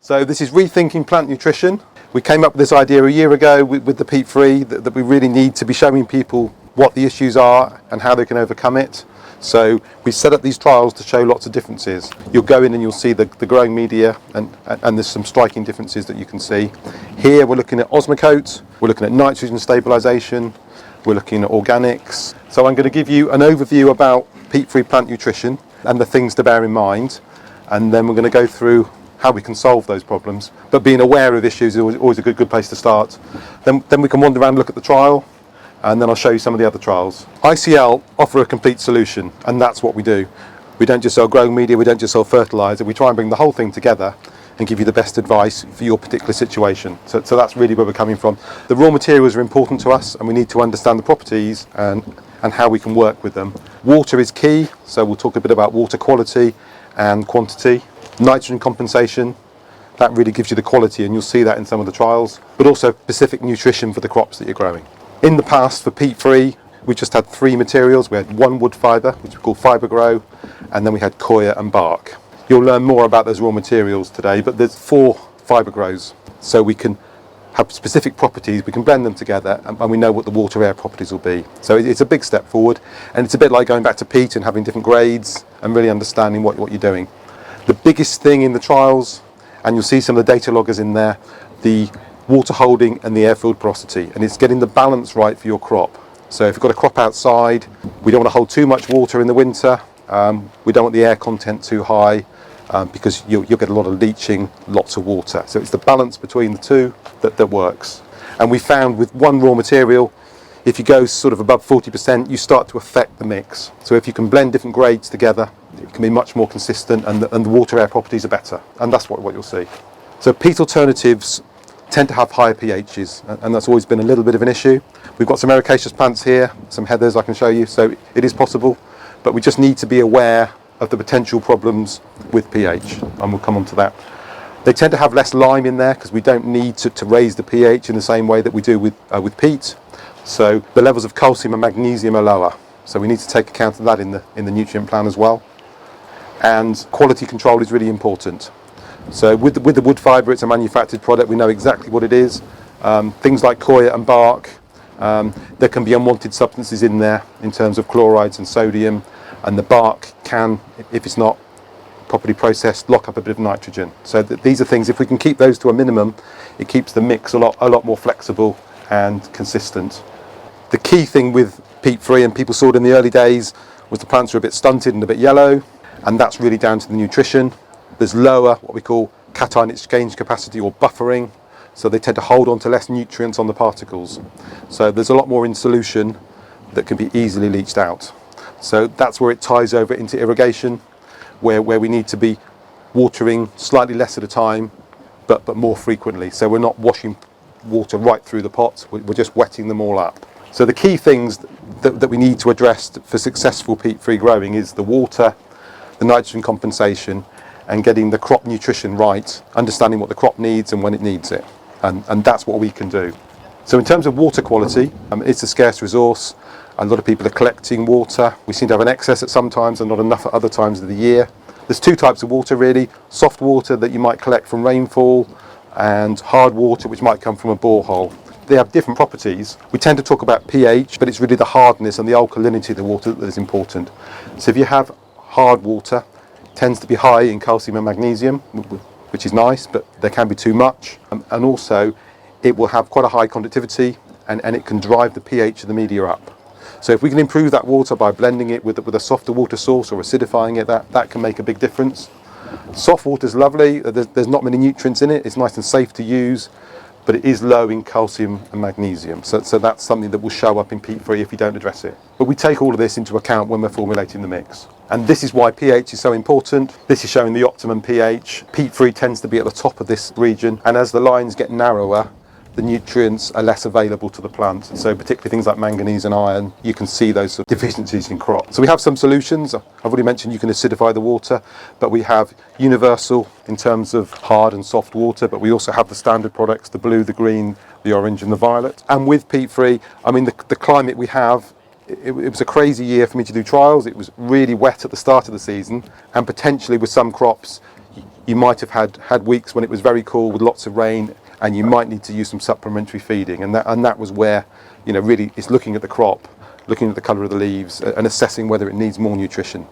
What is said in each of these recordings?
So this is Rethinking Plant Nutrition. We came up with this idea a year ago with the peat-free that we really need to be showing people what the issues are and how they can overcome it. So we set up these trials to show lots of differences. You'll go in and you'll see the growing media and there's some striking differences that you can see. Here we're looking at Osmocote, we're looking at nitrogen stabilisation, we're looking at organics. So I'm going to give you an overview about peat-free plant nutrition and the things to bear in mind, and then we're going to go through how we can solve those problems. But being aware of issues is always a good place to start. Then we can wander around and look at the trial, and then I'll show you some of the other trials. ICL offer a complete solution, and that's what we do. We don't just sell growing media, we don't just sell fertiliser, we try and bring the whole thing together and give you the best advice for your particular situation. So that's really where we're coming from. The raw materials are important to us, and we need to understand the properties and how we can work with them. Water is key, so we'll talk a bit about water quality and quantity. Nitrogen compensation, that really gives you the quality, and you'll see that in some of the trials, but also specific nutrition for the crops that you're growing. In the past, for peat-free, we just had 3 materials. We had one wood fibre, which we call fibre grow, and then we had coir and bark. You'll learn more about those raw materials today, but there's 4 fibre grows, so we can have specific properties, we can blend them together, and we know what the water air properties will be. So it's a big step forward, and it's a bit like going back to peat and having different grades and really understanding what you're doing. The biggest thing in the trials, and you'll see some of the data loggers in there, the water holding and the airfield porosity, and it's getting the balance right for your crop. So if you've got a crop outside, we don't want to hold too much water in the winter, we don't want the air content too high, because you'll get a lot of leaching, lots of water. So it's the balance between the two that works. And we found with one raw material, if you go sort of above 40%, you start to affect the mix. So if you can blend different grades together, it can be much more consistent, and the water air properties are better, and that's what you'll see. So peat alternatives tend to have higher pHs, and that's always been a little bit of an issue. We've got some ericaceous plants here, some heathers I can show you, so it is possible, but we just need to be aware of the potential problems with pH, and we'll come on to that. They tend to have less lime in there because we don't need to raise the pH in the same way that we do with peat. So the levels of calcium and magnesium are lower, so we need to take account of that in the nutrient plan as well. And quality control is really important. So with the wood fibre, it's a manufactured product, we know exactly what it is. Things like coir and bark, there can be unwanted substances in there in terms of chlorides and sodium, and the bark can, if it's not properly processed, lock up a bit of nitrogen. So these are things, if we can keep those to a minimum, it keeps the mix a lot more flexible and consistent. The key thing with peat-free, and people saw it in the early days, was the plants are a bit stunted and a bit yellow, and that's really down to the nutrition. There's lower, what we call cation exchange capacity or buffering, so they tend to hold on to less nutrients on the particles. So there's a lot more in solution that can be easily leached out. So that's where it ties over into irrigation, where we need to be watering slightly less at a time, but more frequently. So we're not washing water right through the pots, we're just wetting them all up. So the key things that we need to address for successful peat-free growing is the water, the nitrogen compensation, and getting the crop nutrition right, understanding what the crop needs and when it needs it. And that's what we can do. So in terms of water quality, it's a scarce resource. A lot of people are collecting water. We seem to have an excess at some times and not enough at other times of the year. There's 2 types of water really, soft water that you might collect from rainfall, and hard water which might come from a borehole. They have different properties. We tend to talk about pH, but it's really the hardness and the alkalinity of the water that is important. So if you have hard water, it tends to be high in calcium and magnesium, which is nice, but there can be too much. And also, it will have quite a high conductivity, and it can drive the pH of the media up. So if we can improve that water by blending it with a softer water source or acidifying it, that can make a big difference. Soft water is lovely, there's not many nutrients in it, it's nice and safe to use, but it is low in calcium and magnesium. So that's something that will show up in peat-free if you don't address it. But we take all of this into account when we're formulating the mix. And this is why pH is so important. This is showing the optimum pH. Peat-free tends to be at the top of this region, and as the lines get narrower, the nutrients are less available to the plant. So particularly things like manganese and iron, you can see those sort of deficiencies in crop. So we have some solutions. I've already mentioned you can acidify the water, but we have universal in terms of hard and soft water, but we also have the standard products, the blue, the green, the orange and the violet. And with peat-free, I mean, the climate we have, it was a crazy year for me to do trials. It was really wet at the start of the season, and potentially with some crops, you might have had weeks when it was very cool with lots of rain, and you might need to use some supplementary feeding, and that was where, really it's looking at the crop, looking at the colour of the leaves, and assessing whether it needs more nutrition.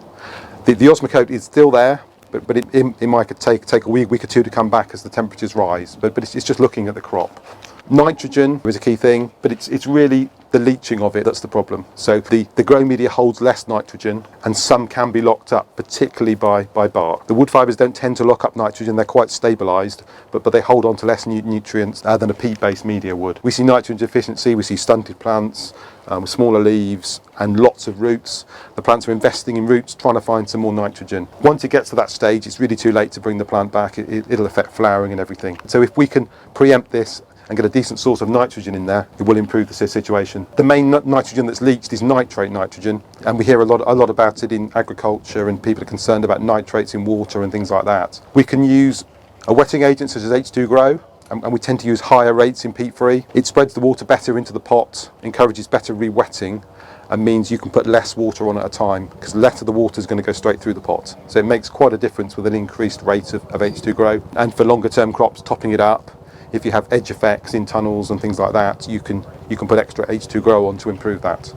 The Osmocote is still there, but it might take a week or two to come back as the temperatures rise. But it's just looking at the crop. Nitrogen is a key thing, but it's really the leaching of it that's the problem. So the growing media holds less nitrogen, and some can be locked up, particularly by bark. The wood fibres don't tend to lock up nitrogen, they're quite stabilised, but they hold on to less nutrients than a peat-based media would. We see nitrogen deficiency, we see stunted plants with smaller leaves and lots of roots. The plants are investing in roots, trying to find some more nitrogen. Once it gets to that stage, it's really too late to bring the plant back. It'll affect flowering and everything. So if we can preempt this and get a decent source of nitrogen in there, it will improve the situation. The main nitrogen that's leached is nitrate nitrogen, and we hear a lot about it in agriculture, and people are concerned about nitrates in water and things like that. We can use a wetting agent such as H2 Grow, and we tend to use higher rates in peat-free. It spreads the water better into the pot, encourages better re-wetting, and means you can put less water on at a time, because less of the water is going to go straight through the pot. So it makes quite a difference with an increased rate of H2 Grow. And for longer term crops, topping it up, if you have edge effects in tunnels and things like that, you can put extra H2 Grow on to improve that.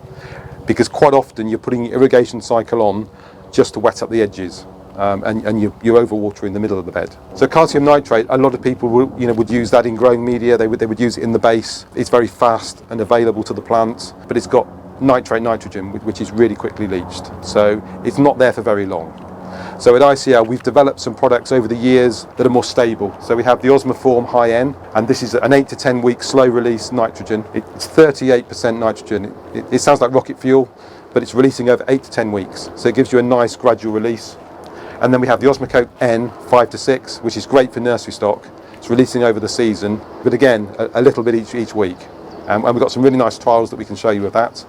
Because quite often you're putting your irrigation cycle on just to wet up the edges, and you're overwatering the middle of the bed. So calcium nitrate, a lot of people would use that in growing media. They would use it in the base. It's very fast and available to the plant, but it's got nitrate nitrogen, which is really quickly leached. So it's not there for very long. So at ICL, we've developed some products over the years that are more stable. So we have the Osmoform High N, and this is an 8 to 10 week slow release nitrogen. It's 38% nitrogen. It sounds like rocket fuel, but it's releasing over 8 to 10 weeks. So it gives you a nice gradual release. And then we have the Osmocote N 5 to 6, which is great for nursery stock. It's releasing over the season, but again, a little bit each week. And we've got some really nice trials that we can show you of that.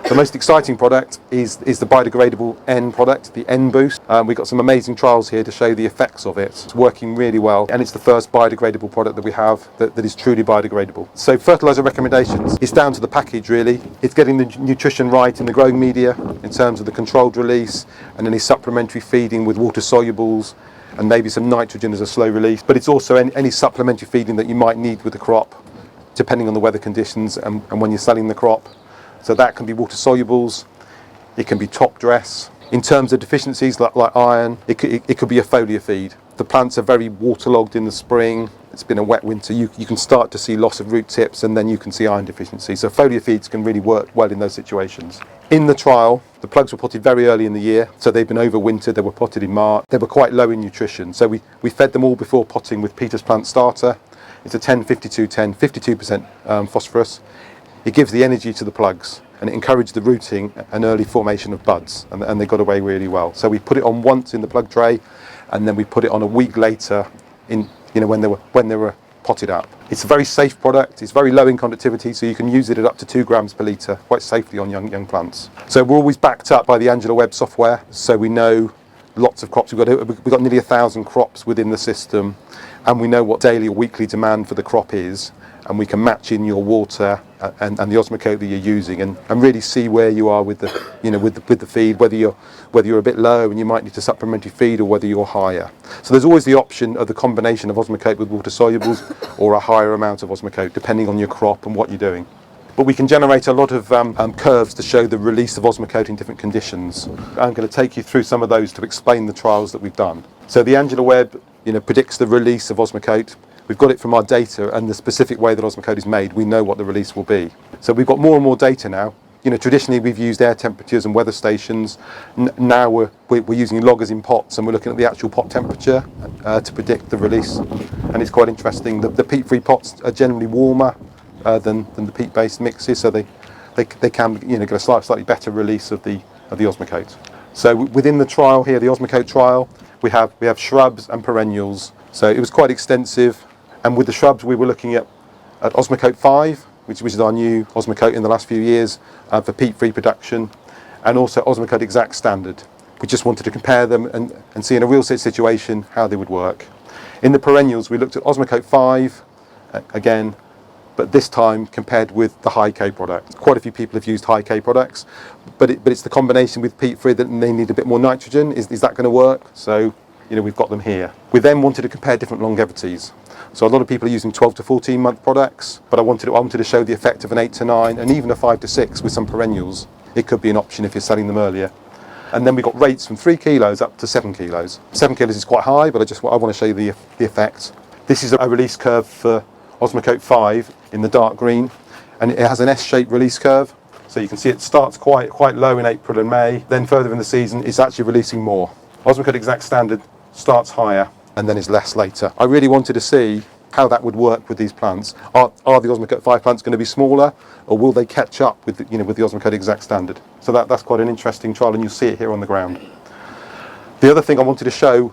The most exciting product is the biodegradable N product, the N Boost. We've got some amazing trials here to show the effects of it. It's working really well, and it's the first biodegradable product that we have that is truly biodegradable. So fertiliser recommendations, it's down to the package really. It's getting the nutrition right in the growing media in terms of the controlled release and any supplementary feeding with water solubles and maybe some nitrogen as a slow release. But it's also any supplementary feeding that you might need with the crop, depending on the weather conditions and when you're selling the crop. So that can be water solubles, it can be top dress. In terms of deficiencies like iron, it could be a foliar feed. The plants are very waterlogged in the spring, it's been a wet winter, you can start to see loss of root tips, and then you can see iron deficiency. So foliar feeds can really work well in those situations. In the trial, the plugs were potted very early in the year, so they've been overwintered, they were potted in March. They were quite low in nutrition, so we fed them all before potting with Peter's Plant Starter. It's a 10-52-10, 52% phosphorus. It gives the energy to the plugs, and it encouraged the rooting and early formation of buds, and they got away really well. So we put it on once in the plug tray, and then we put it on a week later when they were potted up. It's a very safe product. It's very low in conductivity, so you can use it at up to 2 grams per litre quite safely on young plants. So we're always backed up by the Angela Webb software, so we know lots of crops. We've got nearly 1,000 crops within the system, and we know what daily or weekly demand for the crop is, and we can match in your water and the Osmocote that you're using, and really see where you are with the feed, whether you're a bit low and you might need to supplementary feed, or whether you're higher. So there's always the option of the combination of Osmocote with water solubles or a higher amount of Osmocote, depending on your crop and what you're doing. But we can generate a lot of curves to show the release of Osmocote in different conditions. I'm going to take you through some of those to explain the trials that we've done. So the Angela Webb predicts the release of Osmocote. We've got it from our data and the specific way that Osmocote is made. We know what the release will be. So we've got more and more data now. Traditionally we've used air temperatures and weather stations. Now we're using loggers in pots, and we're looking at the actual pot temperature to predict the release. And it's quite interesting. The peat-free pots are generally warmer than the peat-based mixes, so they can get a slightly better release of the Osmocote. So within the trial here, the Osmocote trial, we have shrubs and perennials. So it was quite extensive. And with the shrubs, we were looking at Osmocote 5, which is our new Osmocote in the last few years for peat-free production, and also Osmocote Exact Standard. We just wanted to compare them and see in a real situation how they would work. In the perennials, we looked at Osmocote 5 again, but this time compared with the High K product. Quite a few people have used High K products, but it's the combination with peat-free that they need a bit more nitrogen. Is that going to work? So we've got them here. We then wanted to compare different longevities. So a lot of people are using 12 to 14 month products, but I wanted to show the effect of an 8 to 9 and even a 5 to 6 with some perennials. It could be an option if you're selling them earlier. And then we've got rates from 3 kilos up to 7 kilos. 7 kilos is quite high, but I want to show you the effect. This is a release curve for Osmocote 5 in the dark green, and it has an S-shaped release curve. So you can see it starts quite low in April and May, then further in the season it's actually releasing more. Osmocote Exact Standard starts higher and then is less later. I really wanted to see how that would work with these plants. Are the Osmocote 5 plants going to be smaller, or will they catch up with the Osmocote Exact Standard? So that's quite an interesting trial, and you'll see it here on the ground. The other thing I wanted to show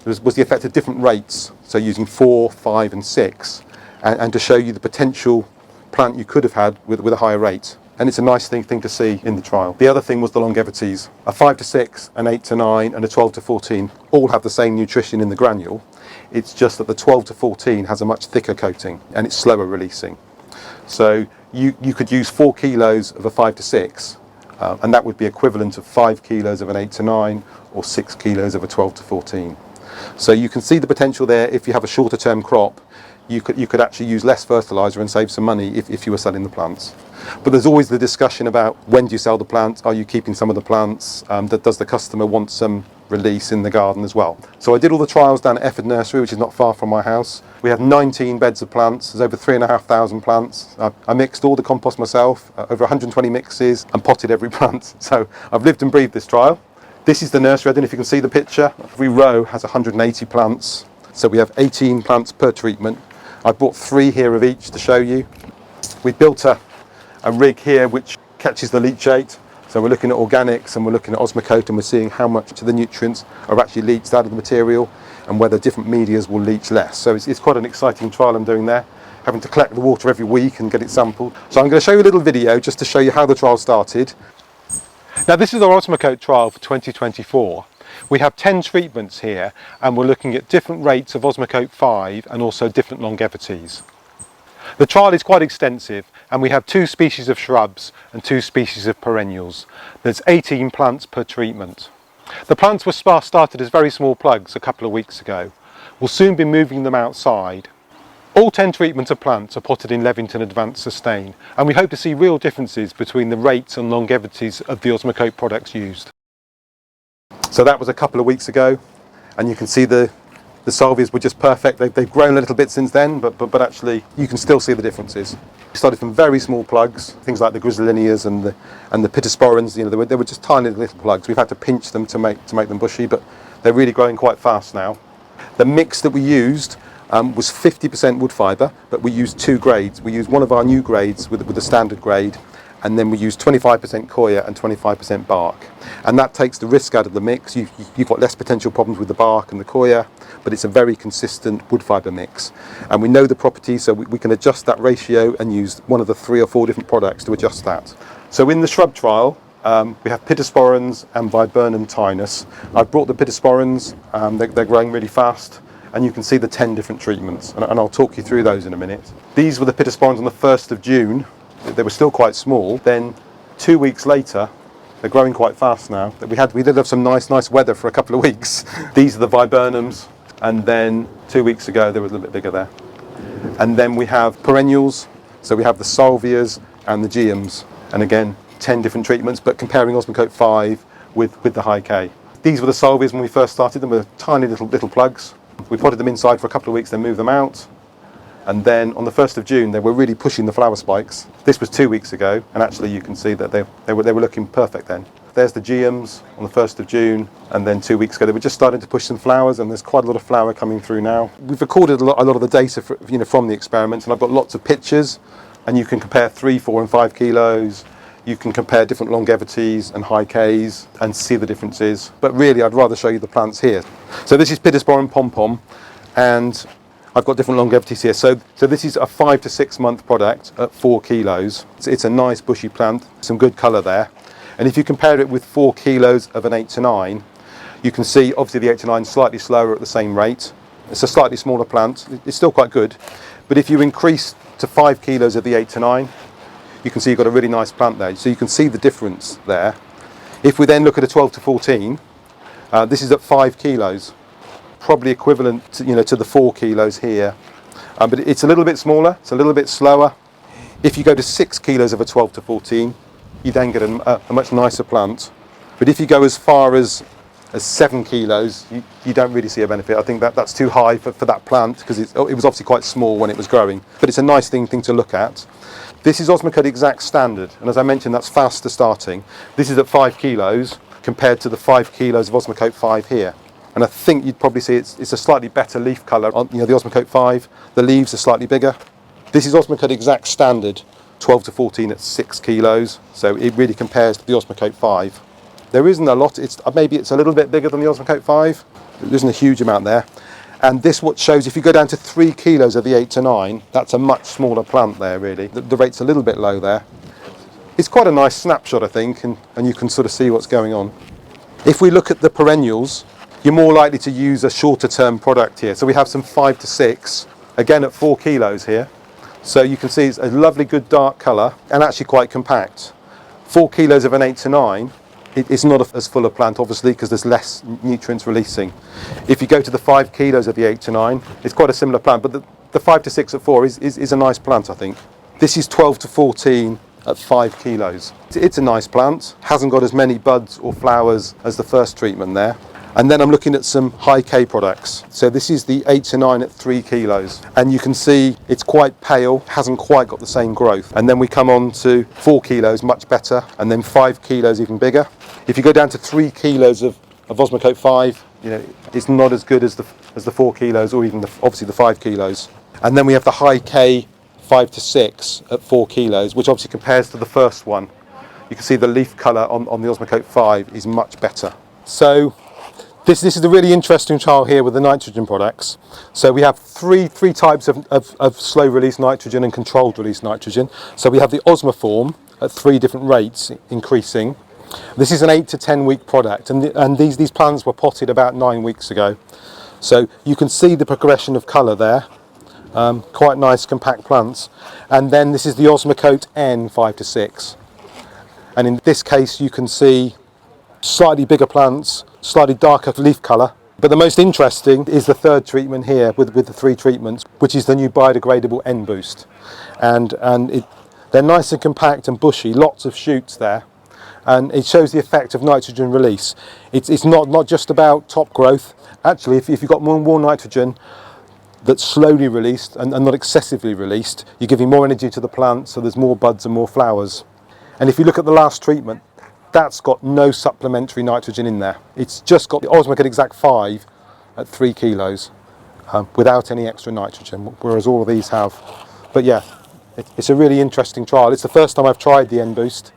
was the effect of different rates, so using 4, 5 and 6, and to show you the potential plant you could have had with a higher rate. And it's a nice thing to see in the trial. The other thing was the longevities. A 5 to 6, an 8 to 9 and a 12 to 14 all have the same nutrition in the granule. It's just that the 12 to 14 has a much thicker coating and it's slower releasing. So you could use 4 kilos of a 5 to 6 and that would be equivalent of 5 kilos of an 8 to 9 or 6 kilos of a 12 to 14. So you can see the potential there. If you have a shorter term crop, you could actually use less fertiliser and save some money if you were selling the plants. But there's always the discussion about when do you sell the plant? Are you keeping some of the plants? Does the customer want some release in the garden as well? So I did all the trials down at Efford Nursery, which is not far from my house. We have 19 beds of plants. There's over 3,500 plants. I mixed all the compost myself, over 120 mixes, and potted every plant. So I've lived and breathed this trial. This is the nursery. I don't know if you can see the picture. Every row has 180 plants. So we have 18 plants per treatment. I brought 3 here of each to show you. We built a rig here which catches the leachate. So we're looking at organics and we're looking at Osmocote, and we're seeing how much of the nutrients are actually leached out of the material and whether different medias will leach less. So it's quite an exciting trial I'm doing there, having to collect the water every week and get it sampled. So I'm going to show you a little video just to show you how the trial started. Now this is our Osmocote trial for 2024. We have 10 treatments here and we're looking at different rates of Osmocote 5 and also different longevities. The trial is quite extensive and we have 2 species of shrubs and 2 species of perennials. There's 18 plants per treatment. The plants were started as very small plugs a couple of weeks ago. We'll soon be moving them outside. All 10 treatments of plants are potted in Levington Advanced Sustain, and we hope to see real differences between the rates and longevities of the Osmocote products used. So that was a couple of weeks ago, and you can see the salvias were just perfect. They've grown a little bit since then, but actually you can still see the differences. We started from very small plugs, things like the griselinias and the pittosporans. They were just tiny little plugs. We've had to pinch them to make them bushy, but they're really growing quite fast now. The mix that we used was 50% wood fibre, but we used 2 grades. We used one of our new grades with the standard grade, and then we use 25% coir and 25% bark. And that takes the risk out of the mix. You've got less potential problems with the bark and the coir, but it's a very consistent wood fibre mix. And we know the properties, so we can adjust that ratio and use one of the 3 or 4 different products to adjust that. So in the shrub trial, we have pittosporans and viburnum tinus. I've brought the pittosporans, they're growing really fast, and you can see the 10 different treatments, and I'll talk you through those in a minute. These were the pittosporans on the 1st of June. They were still quite small. Then 2 weeks later, they're growing quite fast now. We did have some nice weather for a couple of weeks. These are the viburnums, and then 2 weeks ago they were a little bit bigger there. And then we have perennials, so we have the salvias and the geums, and again 10 different treatments, but comparing Osmocote 5 with the high K. These were the salvias when we first started them, with tiny little plugs. We potted them inside for a couple of weeks, then moved them out. And then on the 1st of June, they were really pushing the flower spikes. This was 2 weeks ago, and actually you can see that they were looking perfect then. There's the geums on the 1st of June, and then 2 weeks ago they were just starting to push some flowers, and there's quite a lot of flower coming through now. We've recorded a lot of the data from the experiments, and I've got lots of pictures, and you can compare 3, 4 and 5 kilos. You can compare different longevities and high Ks and see the differences. But really, I'd rather show you the plants here. So this is Pittosporum pom-pom, and I've got different longevities here. So this is a 5 to 6 month product at 4 kilos. It's a nice bushy plant, some good colour there. And if you compare it with 4 kilos of an 8 to 9, you can see obviously the 8 to 9 is slightly slower at the same rate. It's a slightly smaller plant. It's still quite good. But if you increase to 5 kilos of the 8 to 9, you can see you've got a really nice plant there. So you can see the difference there. If we then look at a 12 to 14, this is at 5 kilos. probably equivalent to, to the 4 kilos here. But it's a little bit smaller, it's a little bit slower. If you go to 6 kilos of a 12 to 14, you then get a much nicer plant. But if you go as far as 7 kilos, you don't really see a benefit. I think that's too high for that plant, because it was obviously quite small when it was growing. But it's a nice thing to look at. This is Osmocote Exact Standard, and as I mentioned, that's faster starting. This is at 5 kilos compared to the 5 kilos of Osmocote 5 here. And I think you'd probably see it's a slightly better leaf colour on the Osmocote 5. The leaves are slightly bigger. This is Osmocote Exact Standard, 12 to 14 at 6 kilos. So it really compares to the Osmocote 5. There isn't a lot. Maybe it's a little bit bigger than the Osmocote 5. There isn't a huge amount there. And this what shows, if you go down to 3 kilos of the 8 to 9, that's a much smaller plant there, really. The rate's a little bit low there. It's quite a nice snapshot, I think, and you can sort of see what's going on. If we look at the perennials, you're more likely to use a shorter term product here. So we have some 5 to 6, again at 4 kilos here. So you can see it's a lovely, good dark colour and actually quite compact. 4 kilos of an 8 to 9, it's not as full a plant, obviously, because there's less nutrients releasing. If you go to the 5 kilos of the 8 to 9, it's quite a similar plant, but the 5 to 6 at 4 is a nice plant, I think. This is 12 to 14 at 5 kilos. It's a nice plant, hasn't got as many buds or flowers as the first treatment there. And then I'm looking at some high K products. So this is the 8 to 9 at 3 kilos. And you can see it's quite pale, hasn't quite got the same growth. And then we come on to 4 kilos, much better, and then 5 kilos, even bigger. If you go down to 3 kilos of Osmocote 5, it's not as good as the 4 kilos, or even obviously the 5 kilos. And then we have the high K 5 to 6 at 4 kilos, which obviously compares to the first one. You can see the leaf colour on the Osmocote 5 is much better. So this is a really interesting trial here with the nitrogen products. So we have three types of slow release nitrogen and controlled release nitrogen. So we have the Osmoform at 3 different rates increasing. This is an 8 to 10 week product, and these plants were potted about 9 weeks ago. So you can see the progression of colour there. Quite nice compact plants. And then this is the Osmocote N 5 to 6. And in this case you can see slightly bigger plants, slightly darker leaf colour. But the most interesting is the third treatment here with the 3 treatments, which is the new biodegradable N Boost. And they're nice and compact and bushy, lots of shoots there. And it shows the effect of nitrogen release. It's not just about top growth. Actually, if you've got more nitrogen that's slowly released and not excessively released, you're giving more energy to the plant, so there's more buds and more flowers. And if you look at the last treatment, that's got no supplementary nitrogen in there. It's just got the Osmocote Exact 5 at 3 kilos without any extra nitrogen, whereas all of these have. But yeah, it's a really interesting trial. It's the first time I've tried the N Boost.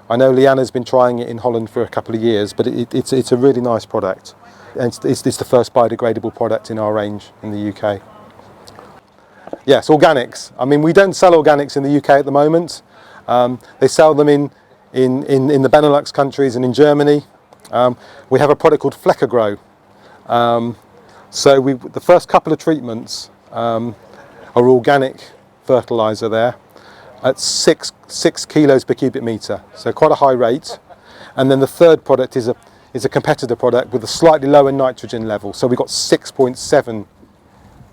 I know Leanna's been trying it in Holland for a couple of years, but it's a really nice product. And it's the first biodegradable product in our range in the UK. Yes, organics. I mean, we don't sell organics in the UK at the moment. They sell them in the Benelux countries and in Germany. We have a product called Flecker Grow. So the first couple of treatments are organic fertiliser there at 6 kilos per cubic metre, so quite a high rate. And then the third product is a competitor product with a slightly lower nitrogen level, so we've got 6.7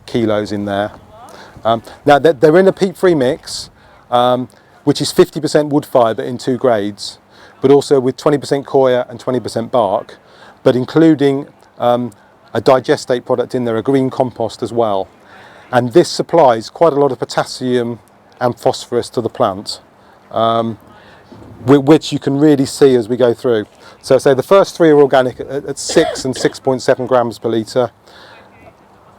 kilos in there. Now they're in a peat-free mix, which is 50% wood fibre in 2 grades, but also with 20% coir and 20% bark, but including a digestate product in there, a green compost as well. And this supplies quite a lot of potassium and phosphorus to the plant, which you can really see as we go through. So say the first 3 are organic at 6 and 6.7 grams per litre.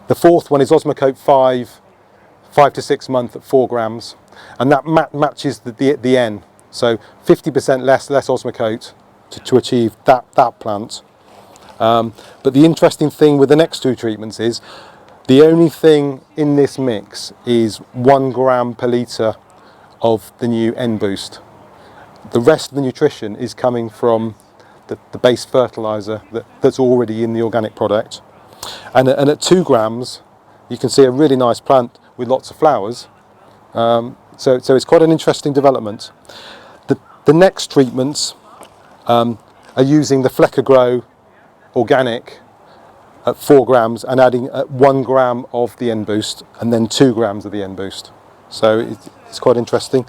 The fourth one is Osmocote 5 to 6 month at 4 grams. And that matches the N. So 50% less Osmocote to achieve that plant. But the interesting thing with the next 2 treatments is the only thing in this mix is 1 gram per litre of the new N Boost. The rest of the nutrition is coming from the base fertiliser that's already in the organic product. And at 2 grams, you can see a really nice plant with lots of flowers. So it's quite an interesting development. The next treatments are using the Flecker Grow organic at 4 grams and adding 1 gram of the N-Boost and then 2 grams of the N-Boost. So it's quite interesting.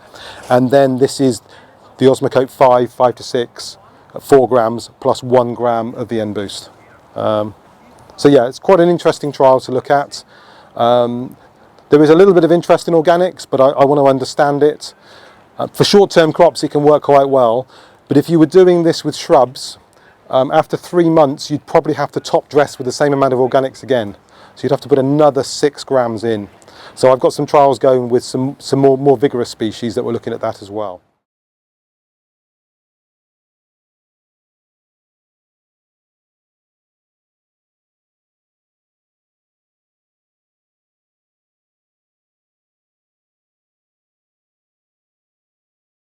And then this is the Osmocote 5 to 6 at 4 grams plus 1 gram of the N-Boost. So yeah, it's quite an interesting trial to look at. There is a little bit of interest in organics, but I want to understand it. For short-term crops, it can work quite well. But if you were doing this with shrubs, after 3 months, you'd probably have to top dress with the same amount of organics again. So you'd have to put another 6 grams in. So I've got some trials going with some more vigorous species that we're looking at that as well.